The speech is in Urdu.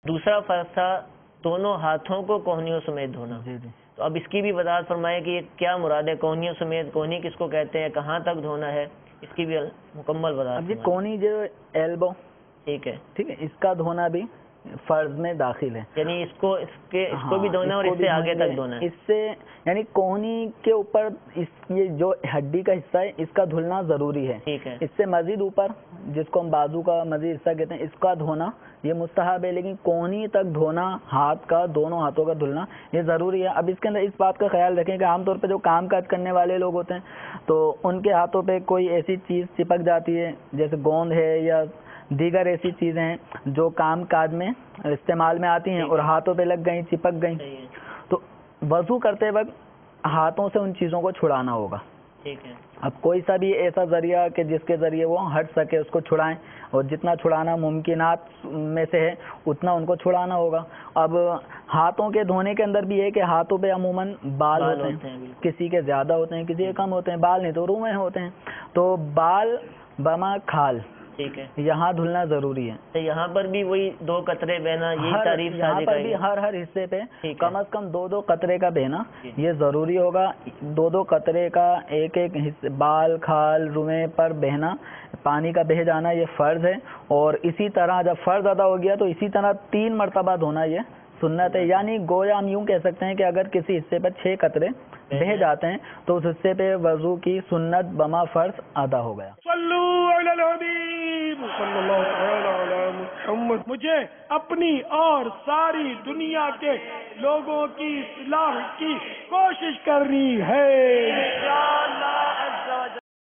دوسرا فرض تھا دونوں ہاتھوں کو کوہنیوں سمیت دھونا. جی جی. تو اب اس کی بھی وضاحت فرمائے کہ یہ کیا مراد ہے کوہنیوں سمیت, کوہنی کس کو کہتے ہیں, کہاں تک دھونا ہے, اس کی بھی مکمل وضاحت. اب یہ کونی جو ایلبو, ٹھیک ہے, ٹھیک ہے, اس کا دھونا بھی فرض میں داخل ہے. یعنی اس کو بھی دھونا ہے اور اس سے آگے تک دھونا ہے. اس سے یعنی کوہنی کے اوپر یہ جو ہڈی کا حصہ ہے اس کا دھلنا ضروری ہے. ٹھیک ہے. اس سے مزید اوپر جس کو ہم بازو کا مزید حصہ کہتے ہیں اس کا دھونا یہ مستحب ہے, لیکن کوہنی تک دھونا ہاتھ کا, دونوں ہاتھوں کا دھلنا یہ ضروری ہے. اب اس کے اندر اس بات کا خیال رکھیں کہ عام طور پہ جو کام کاج کرنے والے لوگ ہوتے ہیں تو ان کے ہاتھوں پہ کوئی ایسی چیز چپک جاتی ہے جیسے گوند ہے یا دیگر ایسی چیزیں ہیں جو کام کاج میں استعمال میں آتی ہیں اور ہاتھوں پہ لگ گئیں, چپک گئیں, تو وضو کرتے وقت ہاتھوں سے ان چیزوں کو چھڑانا ہوگا. ٹھیک ہے. اب کوئی سا بھی ایسا ذریعہ کہ جس کے ذریعے وہ ہٹ سکے اس کو چھڑائیں, اور جتنا چھڑانا ممکنات میں سے ہے اتنا ان کو چھڑانا ہوگا. اب ہاتھوں کے دھونے کے اندر بھی ہے کہ ہاتھوں پہ عموماً بال ہوتے ہیں, کسی کے زیادہ ہوتے ہیں, کسی کے کم ہوتے ہیں. بال نہیں تو روئیں ہوتے ہیں, تو بال بما کھال, ٹھیک ہے, یہاں دھلنا ضروری ہے. تو یہاں پر بھی وہی 2 قطرے بہنا, یہی تعریف یہاں پر بھی ہر حصے پہ کم از کم 2 قطرے کا بہنا یہ ضروری ہوگا. 2 قطرے کا ایک حصے بال, کھال, روئیں پر بہنا, پانی کا بہہ جانا یہ فرض ہے. اور اسی طرح جب فرض ادا ہو گیا تو اسی طرح 3 مرتبہ دھونا یہ سنت ہے. یعنی گویا ہم یوں کہہ سکتے ہیں کہ اگر کسی حصے پر 6 قطرے بہہ جاتے ہیں تو اس حصے پہ وضو کی سنت بما فرض ادا ہو گیا. صلو علی الحبیب صلی اللہ تعالی علی محمد. مجھے اپنی اور ساری دنیا کے لوگوں کی اصلاح کی کوشش کرنی ہے.